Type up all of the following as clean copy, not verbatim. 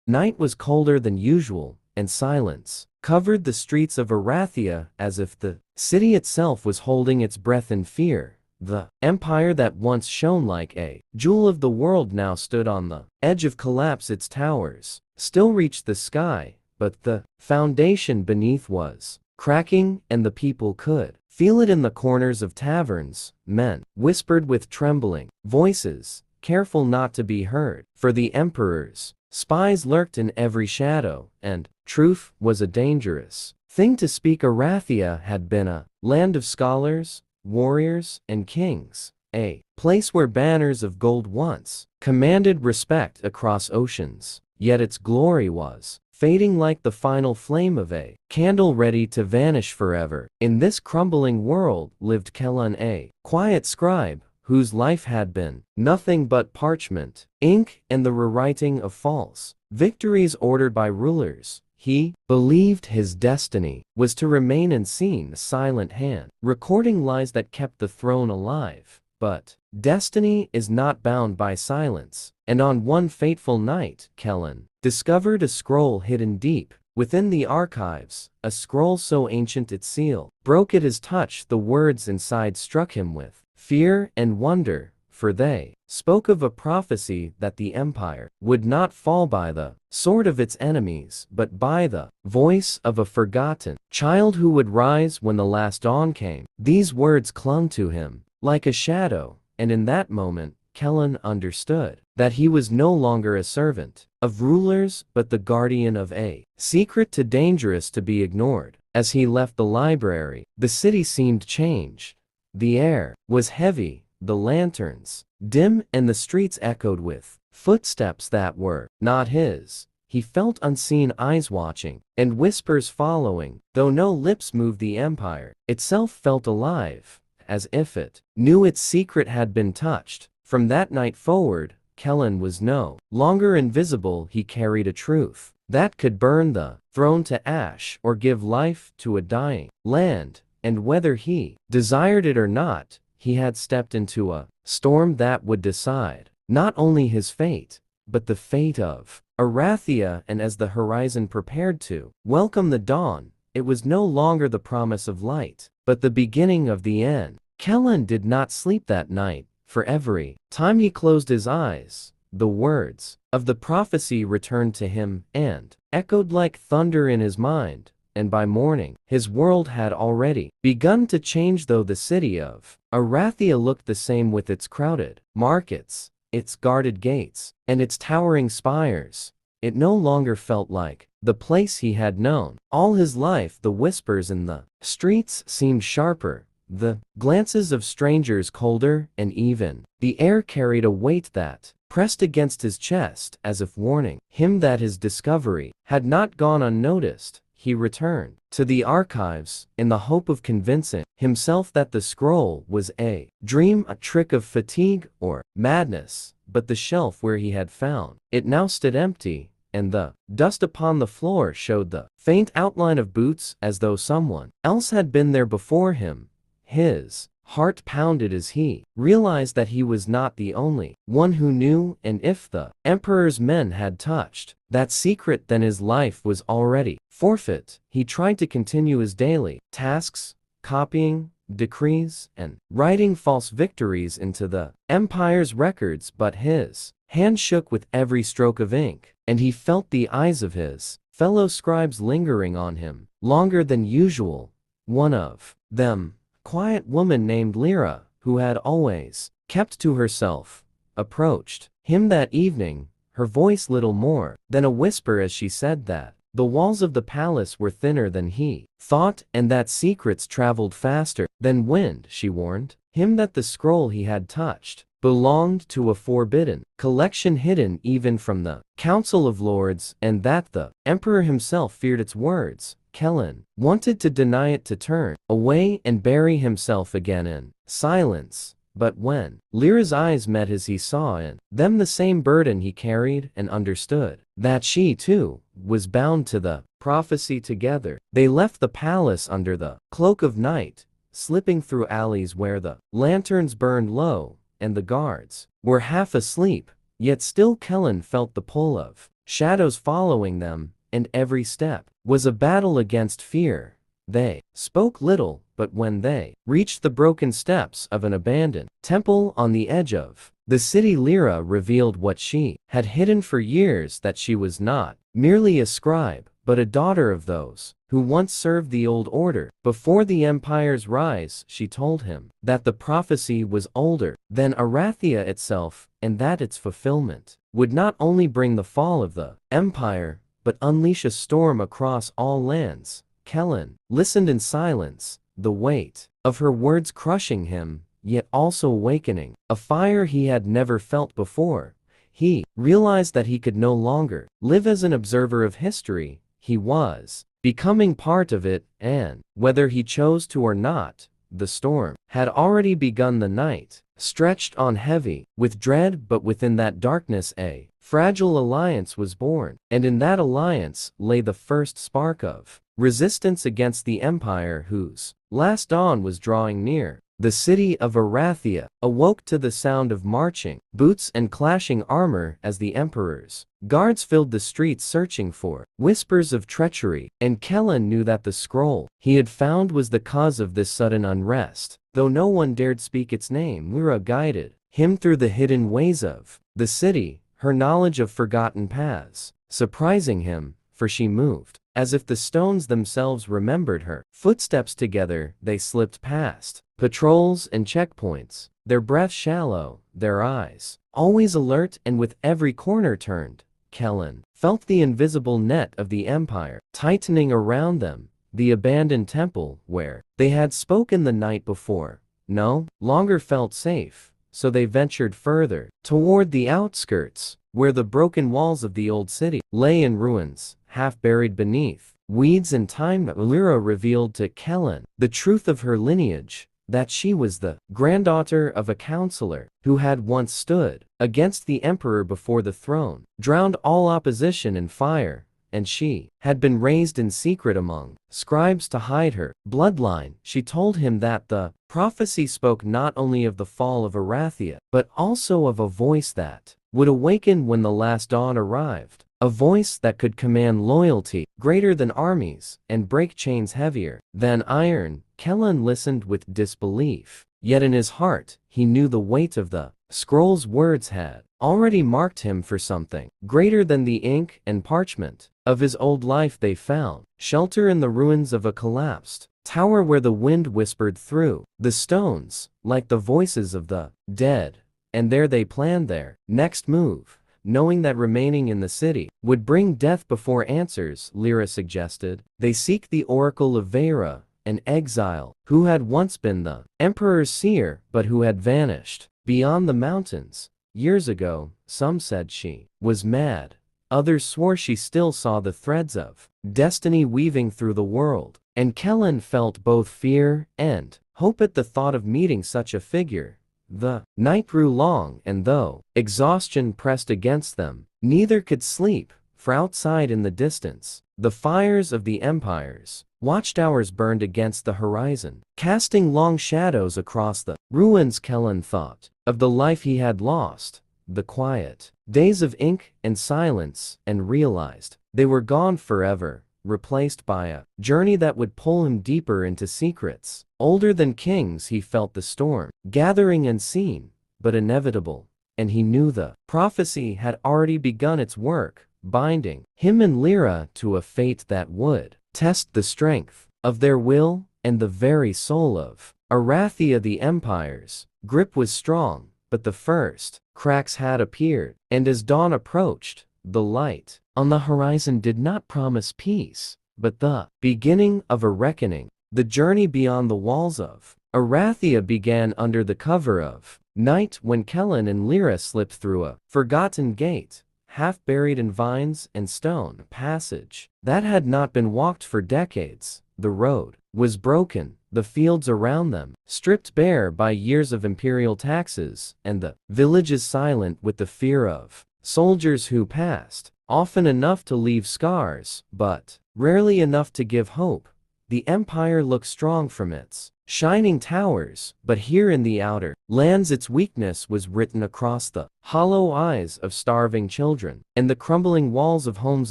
Night was colder than usual, and silence covered the streets of Arathia as if the city itself was holding its breath in fear. The empire that once shone like a jewel of the world now stood on the edge of collapse. Its towers still reached the sky, but the foundation beneath was cracking, and the people could feel it in the corners of taverns. Men whispered with trembling voices, careful not to be heard, for the emperor's spies lurked in every shadow, and truth was a dangerous thing to speak. Arathia had been a land of scholars, warriors, and kings, a place where banners of gold once commanded respect across oceans, yet its glory was fading like the final flame of a candle ready to vanish forever. In this crumbling world lived Kellan, a quiet scribe whose life had been nothing but parchment, ink, and the rewriting of false victories ordered by rulers. He believed his destiny was to remain unseen, a silent hand, recording lies that kept the throne alive. But destiny is not bound by silence, and on one fateful night, Kellan discovered a scroll hidden deep within the archives, a scroll so ancient its seal broke at his touch. The words inside struck him with fear and wonder, for they spoke of a prophecy that the empire would not fall by the sword of its enemies, but by the voice of a forgotten child who would rise when the last dawn came. These words clung to him like a shadow, and in that moment, Kellan understood that he was no longer a servant of rulers, but the guardian of a secret too dangerous to be ignored. As he left the library, the city seemed changed. The air was heavy, the lanterns dim, and the streets echoed with footsteps that were not his. He felt unseen eyes watching, and whispers following. Though no lips moved, the empire itself felt alive, as if it knew its secret had been touched. From that night forward, Kellan was no longer invisible. He carried a truth that could burn the throne to ash or give life to a dying land. And whether he desired it or not, he had stepped into a storm that would decide not only his fate, but the fate of Arathia. And as the horizon prepared to welcome the dawn, it was no longer the promise of light, but the beginning of the end. Kellan did not sleep that night, for every time he closed his eyes, the words of the prophecy returned to him and echoed like thunder in his mind. And by morning, his world had already begun to change. Though the city of Arathia looked the same with its crowded markets, its guarded gates, and its towering spires, it no longer felt like the place he had known all his life. The whispers in the streets seemed sharper, the glances of strangers colder, and even the air carried a weight that pressed against his chest, as if warning him that his discovery had not gone unnoticed. He returned to the archives in the hope of convincing himself that the scroll was a dream, a trick of fatigue or madness. But the shelf where he had found it now stood empty, and the dust upon the floor showed the faint outline of boots, as though someone else had been there before him. His heart pounded as he realized that he was not the only one who knew, and if the emperor's men had touched that secret, then his life was already forfeit. He tried to continue his daily tasks, copying decrees and writing false victories into the empire's records, but his hand shook with every stroke of ink, and he felt the eyes of his fellow scribes lingering on him longer than usual. One of them, quiet woman named Lyra, who had always kept to herself, approached him that evening, her voice little more than a whisper as she said that the walls of the palace were thinner than he thought, and that secrets traveled faster than wind. She warned him that the scroll he had touched belonged to a forbidden collection hidden even from the Council of Lords, and that the emperor himself feared its words. Kellan wanted to deny it, to turn away and bury himself again in silence. But when Lyra's eyes met his, he saw in them the same burden he carried, and understood that she, too, was bound to the prophecy. Together, they left the palace under the cloak of night, slipping through alleys where the lanterns burned low, and the guards were half asleep. Yet still Kellan felt the pull of shadows following them, and every step was a battle against fear. They spoke little, but when they reached the broken steps of an abandoned temple on the edge of the city, Lyra revealed what she had hidden for years, that she was not merely a scribe, but a daughter of those who once served the old order. Before the Empire's rise, she told him that the prophecy was older than Arathia itself, and that its fulfillment would not only bring the fall of the Empire, but unleash a storm across all lands. Kellen listened in silence, the weight of her words crushing him, yet also awakening a fire he had never felt before. He realized that he could no longer live as an observer of history. He was becoming part of it, and whether he chose to or not, the storm had already begun. The night stretched on heavy with dread, but within that darkness a fragile alliance was born, and in that alliance lay the first spark of resistance against the Empire whose last dawn was drawing near. The city of Arathia awoke to the sound of marching boots and clashing armor as the Emperor's guards filled the streets searching for whispers of treachery, and Kellen knew that the scroll he had found was the cause of this sudden unrest. Though no one dared speak its name, Lyra guided him through the hidden ways of the city, her knowledge of forgotten paths surprising him, for she moved as if the stones themselves remembered her footsteps. Together they slipped past patrols and checkpoints, their breath shallow, their eyes always alert, and with every corner turned, Kellen felt the invisible net of the Empire tightening around them. The abandoned temple where they had spoken the night before no longer felt safe, so they ventured further toward the outskirts, where the broken walls of the old city lay in ruins, half buried beneath weeds and time. Lyra revealed to Kellen the truth of her lineage, that she was the granddaughter of a counselor who had once stood against the Emperor before the throne, drowned all opposition in fire, and she had been raised in secret among scribes to hide her bloodline. She told him that the prophecy spoke not only of the fall of Arathia, but also of a voice that would awaken when the last dawn arrived, a voice that could command loyalty greater than armies and break chains heavier than iron. Kellen listened with disbelief, yet in his heart he knew the weight of the scroll's words had already marked him for something greater than the ink and parchment of his old life. They found shelter in the ruins of a collapsed tower where the wind whispered through the stones like the voices of the dead, and there they planned their next move, knowing that remaining in the city would bring death before answers. Lyra suggested they seek the Oracle of Vera, an exile who had once been the Emperor's seer, but who had vanished beyond the mountains years ago. Some said she was mad, others swore she still saw the threads of destiny weaving through the world, and Kellen felt both fear and hope at the thought of meeting such a figure. The night grew long, and though exhaustion pressed against them, neither could sleep, for outside in the distance, the fires of the Empire's watchtowers burned against the horizon, casting long shadows across the ruins. Kellen thought of the life he had lost, the quiet days of ink and silence, and realized they were gone forever, replaced by a journey that would pull him deeper into secrets older than kings. He felt the storm gathering, unseen but inevitable, and he knew the prophecy had already begun its work, binding him and Lyra to a fate that would test the strength of their will and the very soul of Arathia. The Empire's grip was strong, but the first cracks had appeared, and as dawn approached, the light on the horizon did not promise peace, but the beginning of a reckoning. The journey beyond the walls of Arathia began under the cover of night, when Kellen and Lyra slipped through a forgotten gate, half buried in vines and stone passage that had not been walked for decades. The road was broken, the fields around them stripped bare by years of imperial taxes, and the villages silent with the fear of soldiers who passed, often enough to leave scars, but rarely enough to give hope. The Empire looked strong from its shining towers, but here in the outer lands its weakness was written across the hollow eyes of starving children, and the crumbling walls of homes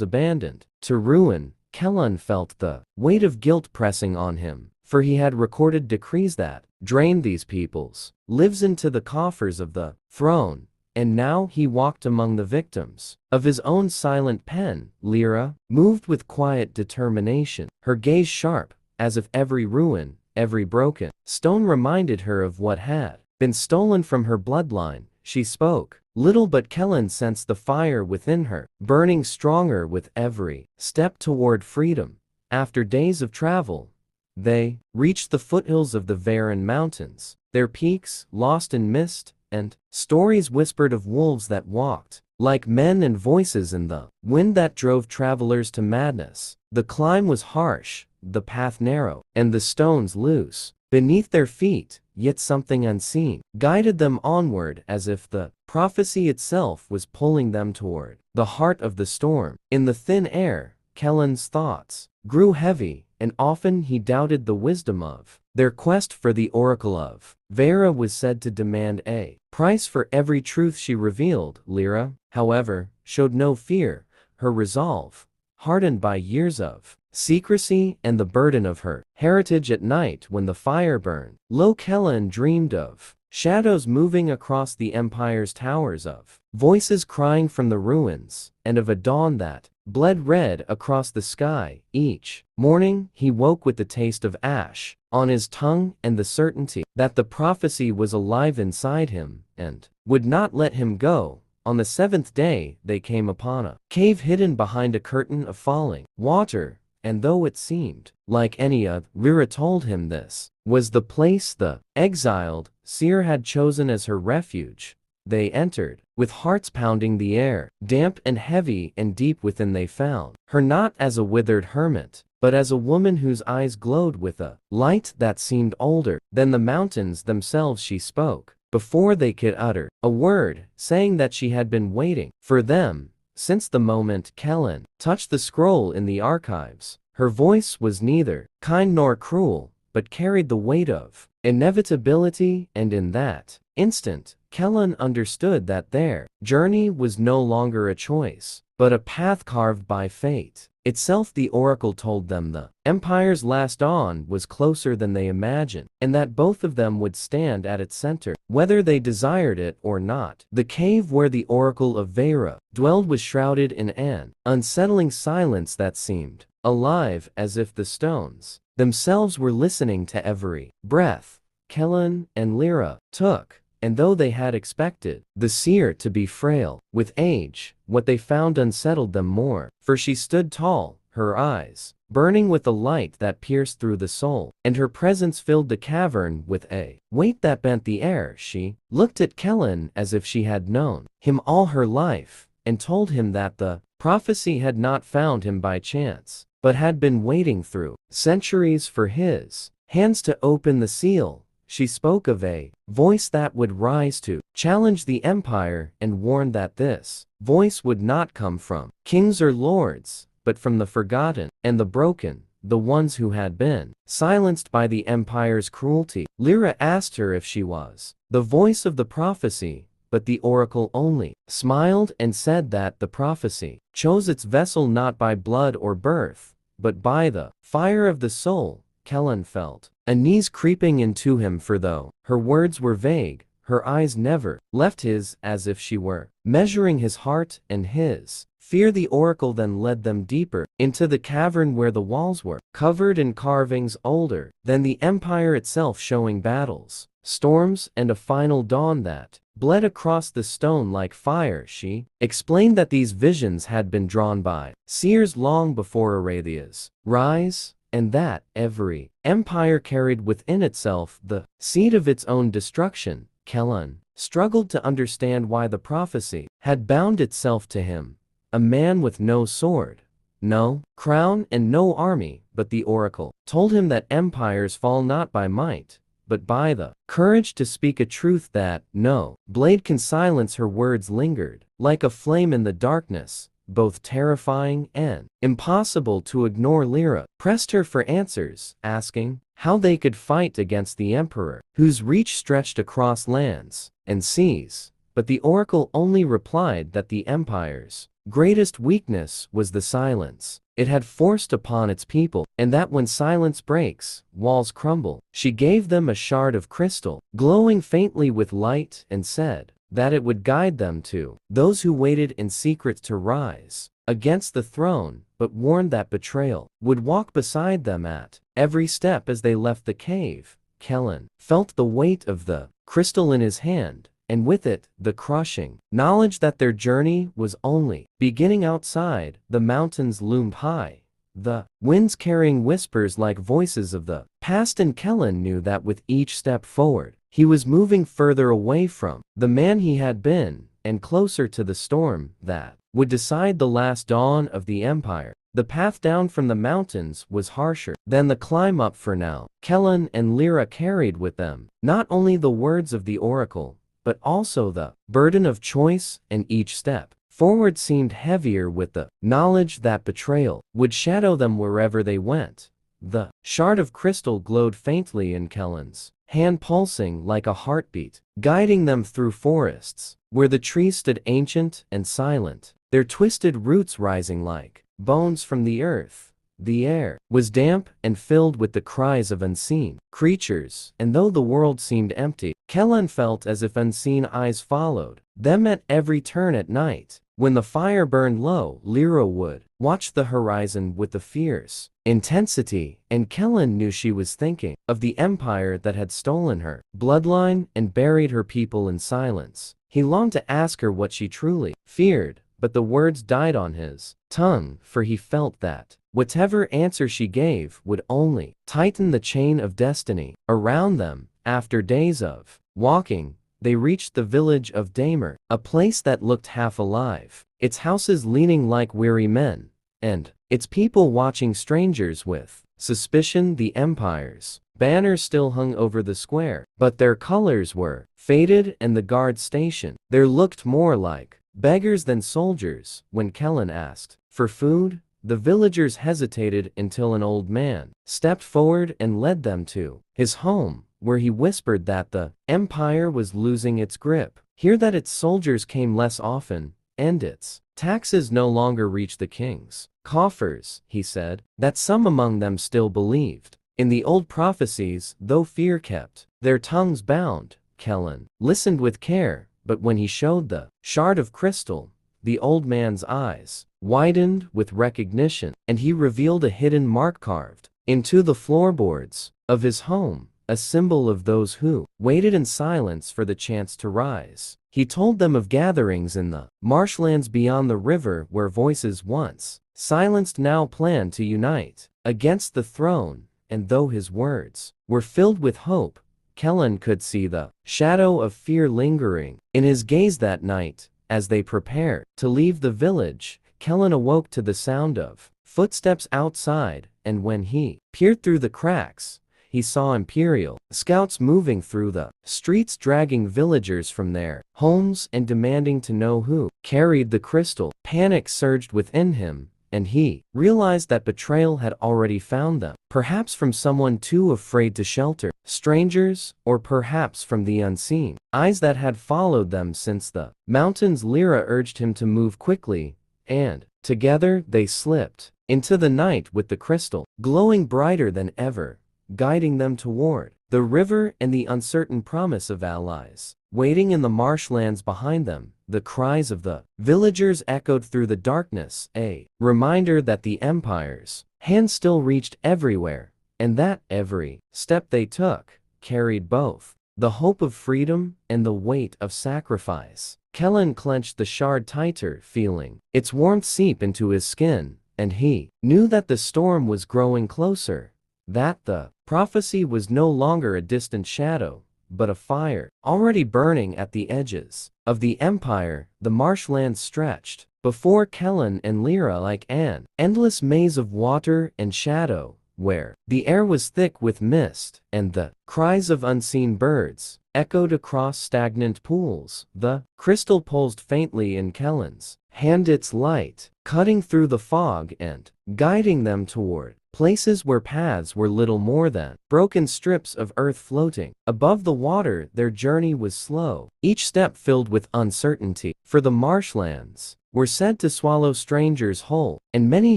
abandoned to ruin. Kellan felt the weight of guilt pressing on him, for he had recorded decrees that drained these people's lives into the coffers of the throne, and now he walked among the victims of his own silent pen. Lyra moved with quiet determination, her gaze sharp, as if every ruin, every broken stone reminded her of what had been stolen from her bloodline. She spoke little, but Kellan sensed the fire within her, burning stronger with every step toward freedom. After days of travel, they reached the foothills of the Varen Mountains, their peaks lost in mist, and stories whispered of wolves that walked like men and voices in the wind that drove travelers to madness. The climb was harsh, the path narrow, and the stones loose beneath their feet, yet something unseen guided them onward, as if the prophecy itself was pulling them toward the heart of the storm. In the thin air, Kellan's thoughts grew heavy, and often he doubted the wisdom of their quest, for the Oracle of Vera was said to demand a price for every truth she revealed. Lyra, however, showed no fear, her resolve hardened by years of secrecy and the burden of her heritage. At night, when the fire burned low, Kellan dreamed of shadows moving across the Empire's towers, of voices crying from the ruins, and of a dawn that bled red across the sky. Each morning, he woke with the taste of ash on his tongue and the certainty that the prophecy was alive inside him and would not let him go. On the seventh day, they came upon a cave hidden behind a curtain of falling water, and though it seemed like any other, Lyra told him this was the place the exiled seer had chosen as her refuge. They entered, with hearts pounding the air, damp and heavy, and deep within they found her not as a withered hermit, but as a woman whose eyes glowed with a light that seemed older than the mountains themselves. She spoke before they could utter a word, saying that she had been waiting for them since the moment Kellan touched the scroll in the archives. Her voice was neither kind nor cruel, but carried the weight of inevitability, and in that instant, Kellan understood that their journey was no longer a choice, but a path carved by fate itself. The Oracle told them the Empire's last dawn was closer than they imagined, and that both of them would stand at its center, whether they desired it or not. The cave where the Oracle of Vera dwelled was shrouded in an unsettling silence that seemed alive, as if the stones themselves were listening to every breath Kellan and Lyra took. And though they had expected the seer to be frail with age, what they found unsettled them more, for she stood tall, her eyes burning with a light that pierced through the soul, and her presence filled the cavern with a weight that bent the air. She looked at Kellan as if she had known him all her life, and told him that the prophecy had not found him by chance, but had been waiting through centuries for his hands to open the seal. She spoke of a voice that would rise to challenge the Empire, and warned that this voice would not come from kings or lords, but from the forgotten and the broken, the ones who had been silenced by the Empire's cruelty. Lyra asked her if she was the voice of the prophecy, but the Oracle only smiled and said that the prophecy chose its vessel not by blood or birth, but by the fire of the soul. Kellan felt a knees creeping into him, for though her words were vague, her eyes never left his, as if she were measuring his heart and his fear. The Oracle then led them deeper into the cavern, where the walls were covered in carvings older than the Empire itself, showing battles, storms, and a final dawn that bled across the stone like fire. She explained that these visions had been drawn by seers long before Arathia's rise, and that every empire carried within itself the seed of its own destruction. Kellan struggled to understand why the prophecy had bound itself to him, a man with no sword, no crown, and no army. But the Oracle told him that empires fall not by might, but by the courage to speak a truth that no blade can silence. Her words lingered like a flame in the darkness, both terrifying and impossible to ignore. Lyra pressed her for answers, asking how they could fight against the emperor, whose reach stretched across lands and seas. But the oracle only replied that the empire's greatest weakness was the silence it had forced upon its people, and that when silence breaks, walls crumble. She gave them a shard of crystal, glowing faintly with light, and said that it would guide them to those who waited in secret to rise against the throne, but warned that betrayal would walk beside them at every step as they left the cave. Kellen felt the weight of the crystal in his hand, and with it, the crushing knowledge that their journey was only beginning. Outside, the mountains loomed high, the winds carrying whispers like voices of the past, and Kellen knew that with each step forward, he was moving further away from the man he had been, and closer to the storm that would decide the last dawn of the empire. The path down from the mountains was harsher than the climb up. For now, Kellen and Lyra carried with them not only the words of the oracle, but also the burden of choice, and each step forward seemed heavier with the knowledge that betrayal would shadow them wherever they went. The shard of crystal glowed faintly in Kellen's hand, pulsing like a heartbeat, guiding them through forests where the trees stood ancient and silent, their twisted roots rising like bones from the earth. The air was damp and filled with the cries of unseen creatures, and though the world seemed empty, Kellen felt as if unseen eyes followed them at every turn. At night, when the fire burned low, Lyra would watch the horizon with a fierce intensity, and Kellen knew she was thinking of the empire that had stolen her bloodline and buried her people in silence. He longed to ask her what she truly feared, but the words died on his tongue, for he felt that whatever answer she gave would only tighten the chain of destiny around them. After days of walking, they reached the village of Damer, a place that looked half alive, its houses leaning like weary men, and its people watching strangers with suspicion. The empire's banners still hung over the square, but their colors were faded, and the guard station there looked more like beggars than soldiers. When Kellen asked for food, the villagers hesitated until an old man stepped forward and led them to his home, where he whispered that the empire was losing its grip, here that its soldiers came less often, and its taxes no longer reached the king's coffers. He said that some among them still believed in the old prophecies, though fear kept their tongues bound. Kellen listened with care, but when he showed the shard of crystal, the old man's eyes widened with recognition, and he revealed a hidden mark carved into the floorboards of his home, a symbol of those who waited in silence for the chance to rise. He told them of gatherings in the marshlands beyond the river, where voices once silenced now planned to unite against the throne, and though his words were filled with hope, Kellen could see the shadow of fear lingering in his gaze. That night, as they prepared to leave the village, Kellen awoke to the sound of footsteps outside, and when he peered through the cracks, he saw Imperial scouts moving through the streets, dragging villagers from their homes and demanding to know who carried the crystal. Panic surged within him, and he realized that betrayal had already found them, perhaps from someone too afraid to shelter strangers, or perhaps from the unseen eyes that had followed them since the mountains. Lyra urged him to move quickly, and together they slipped into the night with the crystal glowing brighter than ever, guiding them toward the river and the uncertain promise of allies waiting in the marshlands behind them. The cries of the villagers echoed through the darkness, a reminder that the empire's hand still reached everywhere, and that every step they took carried both the hope of freedom and the weight of sacrifice. Kellen clenched the shard tighter, feeling its warmth seep into his skin, and he knew that the storm was growing closer, that the prophecy was no longer a distant shadow, but a fire already burning at the edges of the empire. The marshlands stretched before Kellen and Lyra like an endless maze of water and shadow, where the air was thick with mist, and the cries of unseen birds echoed across stagnant pools. The crystal pulsed faintly in Kellen's hand, its light cutting through the fog and guiding them toward places where paths were little more than broken strips of earth floating above the water. Their journey was slow, each step filled with uncertainty, for the marshlands were said to swallow strangers whole, and many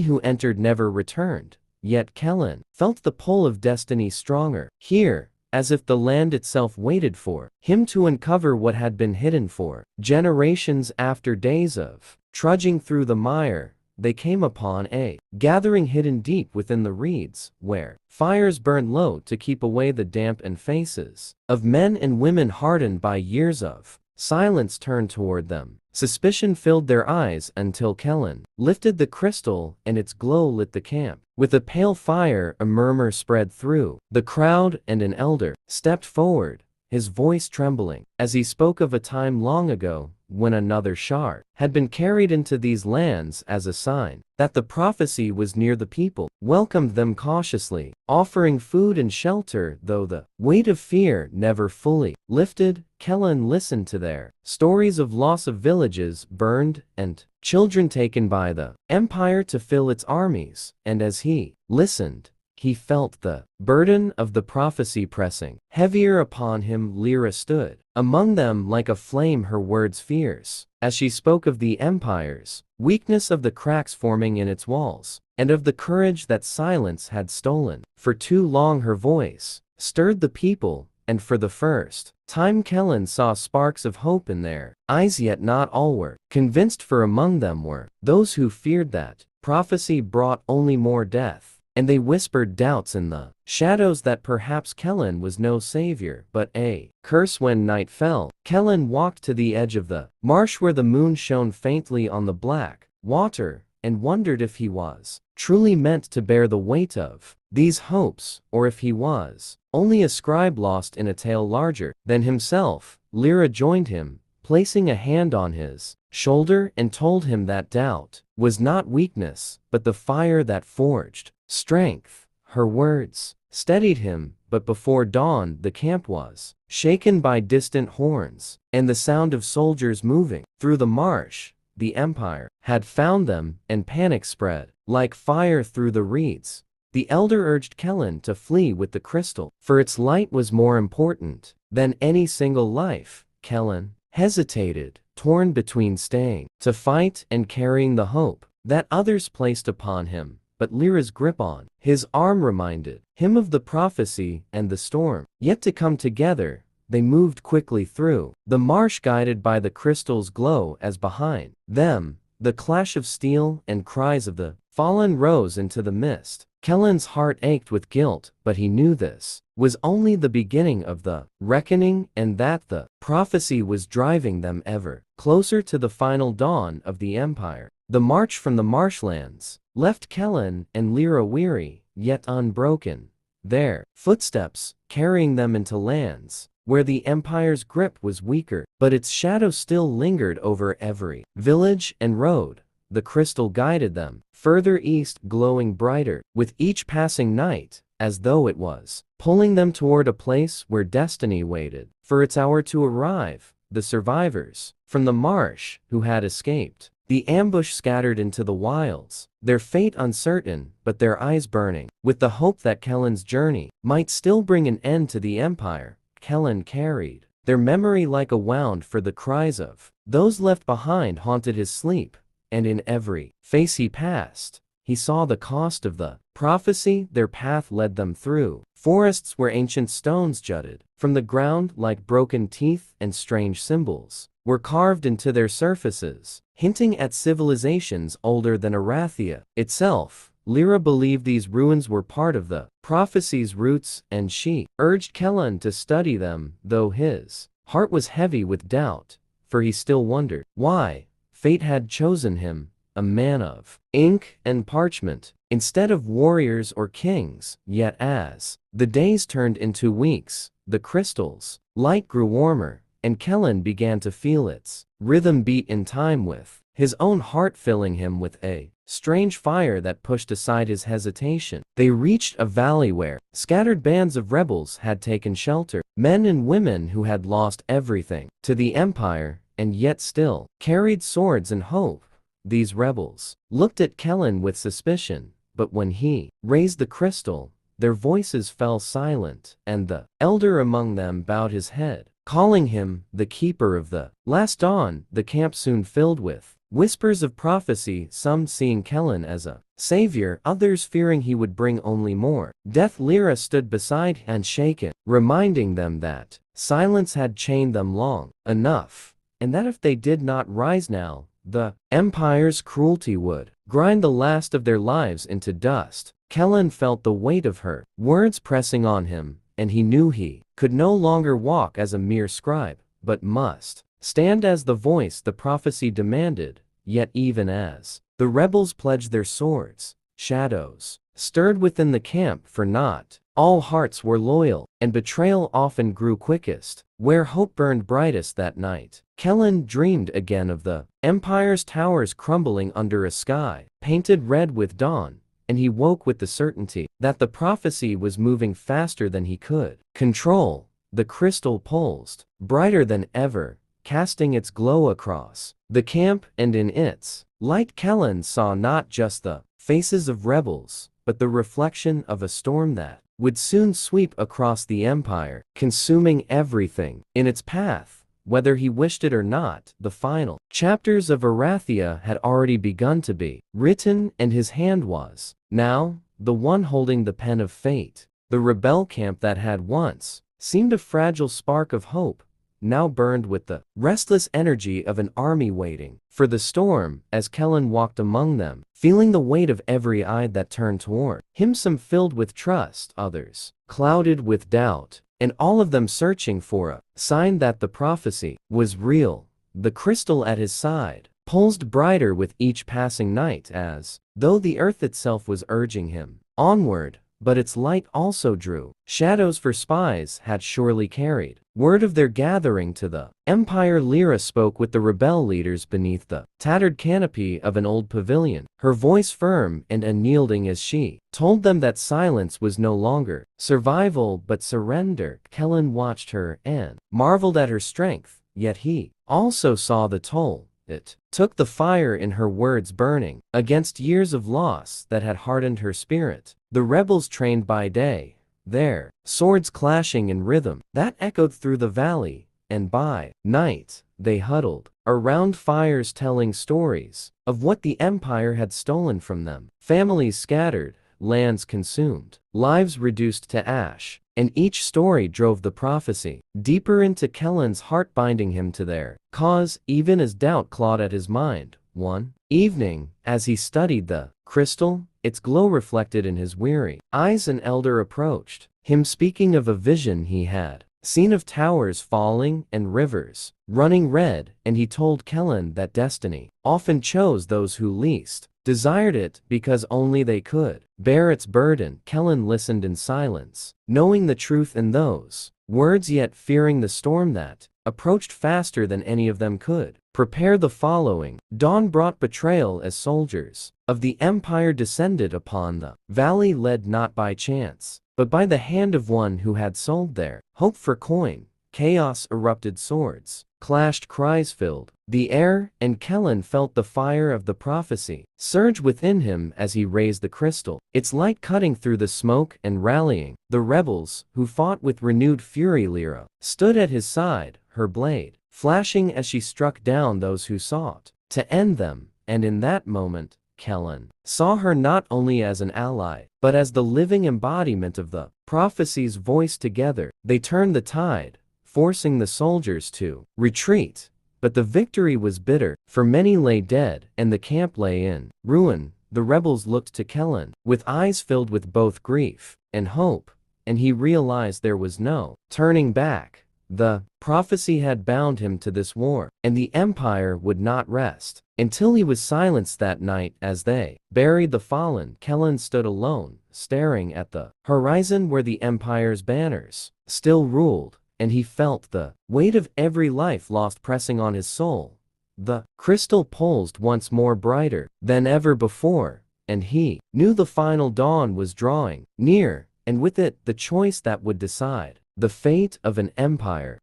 who entered never returned. Yet Kellen felt the pull of destiny stronger here, as if the land itself waited for him to uncover what had been hidden for generations. After days of trudging through the mire, they came upon a gathering hidden deep within the reeds, where fires burned low to keep away the damp, and faces of men and women hardened by years of silence turned toward them. Suspicion filled their eyes until Kellen lifted the crystal and its glow lit the camp. With a pale fire, a murmur spread through the crowd, and an elder stepped forward, his voice trembling, as he spoke of a time long ago when another shard had been carried into these lands as a sign that the prophecy was near. The people welcomed them cautiously, offering food and shelter, though the weight of fear never fully lifted. Kellen listened to their stories of loss of villages burned and children taken by the empire to fill its armies, and as he listened, he felt the burden of the prophecy pressing heavier upon him. Lyra stood among them like a flame, her words fierce, as she spoke of the empire's weakness, of the cracks forming in its walls, and of the courage that silence had stolen. For too long her voice stirred the people, and for the first time Kellen saw sparks of hope in their eyes, yet not all were convinced, for among them were those who feared that prophecy brought only more death, and they whispered doubts in the shadows that perhaps Kellen was no savior but a curse. When night fell, Kellen walked to the edge of the marsh where the moon shone faintly on the black water, and wondered if he was truly meant to bear the weight of these hopes, or if he was only a scribe lost in a tale larger than himself. Lyra joined him, placing a hand on his shoulder, and told him that doubt was not weakness, but the fire that forged strength. Her words steadied him, but before dawn the camp was shaken by distant horns and the sound of soldiers moving through the marsh. The empire had found them, and panic spread like fire through the reeds. The elder urged Kellen to flee with the crystal, for its light was more important than any single life. Kellen hesitated, torn between staying to fight and carrying the hope that others placed upon him. But Lyra's grip on his arm reminded him of the prophecy and the storm yet to come. Together they moved quickly through the marsh, guided by the crystal's glow, as behind them the clash of steel and cries of the fallen rose into the mist. Kellen's heart ached with guilt, but he knew this was only the beginning of the reckoning, and that the prophecy was driving them ever closer to the final dawn of the empire. The march from the marshlands left Kellen and Lyra weary, yet unbroken, their footsteps carrying them into lands where the empire's grip was weaker, but its shadow still lingered over every village and road. The crystal guided them further east, glowing brighter with each passing night, as though it was pulling them toward a place where destiny waited for its hour to arrive. The survivors from the marsh who had escaped the ambush scattered into the wilds, their fate uncertain, but their eyes burning with the hope that Kellen's journey might still bring an end to the empire. Kellen carried their memory like a wound, for the cries of those left behind haunted his sleep, and in every face he passed, he saw the cost of the prophecy. Their path led them through forests where ancient stones jutted from the ground like broken teeth, and strange symbols were carved into their surfaces, hinting at civilizations older than Arathia itself. Lyra believed these ruins were part of the prophecy's roots, and she urged Kellen to study them, though his heart was heavy with doubt, for he still wondered why fate had chosen him, a man of ink and parchment, instead of warriors or kings. Yet as the days turned into weeks, the crystal's light grew warmer, and Kellen began to feel its rhythm beat in time with his own heart, filling him with a strange fire that pushed aside his hesitation. They reached a valley where scattered bands of rebels had taken shelter, men and women who had lost everything to the empire, and yet still carried swords and hope. These rebels looked at Kellen with suspicion, but when he raised the crystal, their voices fell silent, and the elder among them bowed his head, calling him the keeper of the last dawn. The camp soon filled with whispers of prophecy, some seeing Kellen as a savior, others fearing he would bring only more death. Lyra stood beside and shaken, reminding them that silence had chained them long enough, and that if they did not rise now, the Empire's cruelty would grind the last of their lives into dust. Kellen felt the weight of her words pressing on him, and he knew he could no longer walk as a mere scribe, but must stand as the voice the prophecy demanded. Yet even as the rebels pledged their swords, shadows stirred within the camp, for not all hearts were loyal, and betrayal often grew quickest where hope burned brightest. That night, Kellen dreamed again of the Empire's towers crumbling under a sky painted red with dawn, and he woke with the certainty that the prophecy was moving faster than he could control. The crystal pulsed brighter than ever, casting its glow across the camp, and in its light Kellen saw not just the faces of rebels, but the reflection of a storm that would soon sweep across the Empire, consuming everything in its path, whether he wished it or not. The final chapters of Arathia had already begun to be written, and his hand was now the one holding the pen of fate. The rebel camp that had once seemed a fragile spark of hope now burned with the restless energy of an army waiting for the storm. As Kellen walked among them, feeling the weight of every eye that turned toward him, some filled with trust, others clouded with doubt, and all of them searching for a sign that the prophecy was real. The crystal at his side pulsed brighter with each passing night, as though the earth itself was urging him onward, but its light also drew shadows, for spies had surely carried word of their gathering to the Empire. Lyra spoke with the rebel leaders beneath the tattered canopy of an old pavilion, her voice firm and unyielding as she told them that silence was no longer survival but surrender. Kellen watched her and marveled at her strength, yet he also saw the toll it took, the fire in her words burning against years of loss that had hardened her spirit. The rebels trained by day, their swords clashing in rhythm that echoed through the valley, and by night they huddled around fires telling stories of what the Empire had stolen from them. Families scattered, lands consumed, lives reduced to ash, and each story drove the prophecy deeper into Kellen's heart, binding him to their cause even as doubt clawed at his mind. One evening, as he studied the crystal, its glow reflected in his weary eyes, an elder approached him, speaking of a vision he had seen of towers falling and rivers running red, and he told Kellen that destiny often chose those who least desired it, because only they could bear its burden. Kellen listened in silence, knowing the truth in those words, yet fearing the storm that approached faster than any of them could prepare. The following dawn brought betrayal as soldiers of the Empire descended upon the valley, led not by chance, but by the hand of one who had sold their hope for coin. Chaos erupted, swords clashed, cries filled the air, and Kellen felt the fire of the prophecy surge within him as he raised the crystal, its light cutting through the smoke and rallying the rebels who fought with renewed fury. Lyra stood at his side, her blade flashing as she struck down those who sought to end them, and in that moment Kellen saw her not only as an ally, but as the living embodiment of the prophecy's voice. Together they turned the tide, forcing the soldiers to retreat. But the victory was bitter, for many lay dead, and the camp lay in ruin. The rebels looked to Kellen with eyes filled with both grief and hope, and he realized there was no turning back. The prophecy had bound him to this war, and the Empire would not rest until he was silenced. That night, as they buried the fallen, Kellen stood alone, staring at the horizon where the Empire's banners still ruled, and he felt the weight of every life lost pressing on his soul. The crystal pulsed once more, brighter than ever before, and he knew the final dawn was drawing near, and with it the choice that would decide the fate of an empire.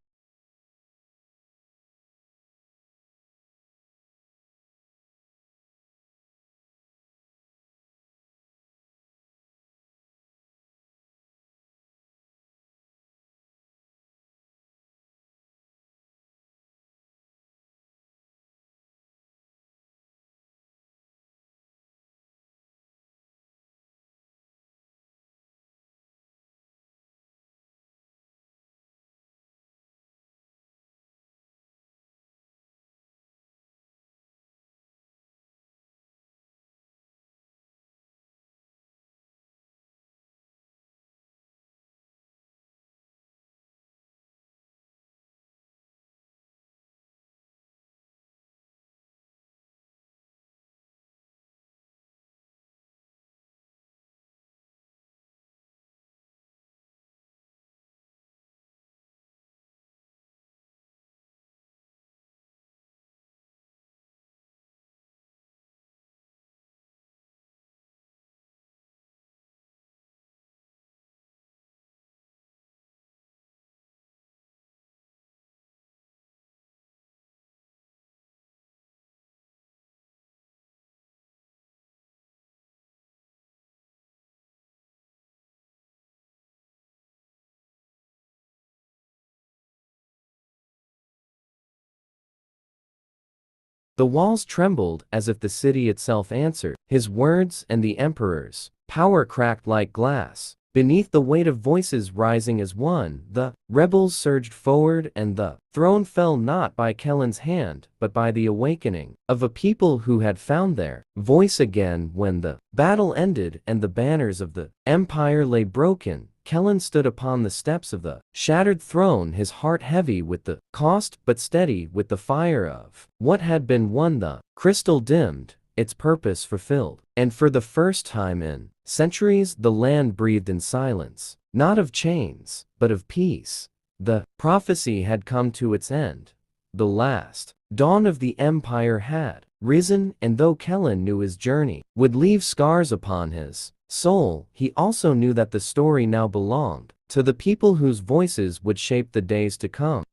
The walls trembled as if the city itself answered his words, and the emperor's power cracked like glass. Beneath the weight of voices rising as one, the rebels surged forward, and the throne fell not by Kellen's hand, but by the awakening of a people who had found their voice again. When the battle ended and the banners of the empire lay broken, Kellen stood upon the steps of the shattered throne, his heart heavy with the cost, but steady with the fire of what had been won. The crystal dimmed, its purpose fulfilled, and for the first time in centuries the land breathed in silence, not of chains, but of peace. The prophecy had come to its end. The last dawn of the empire had risen, and though Kellen knew his journey would leave scars upon his soul, he also knew that the story now belonged to the people whose voices would shape the days to come.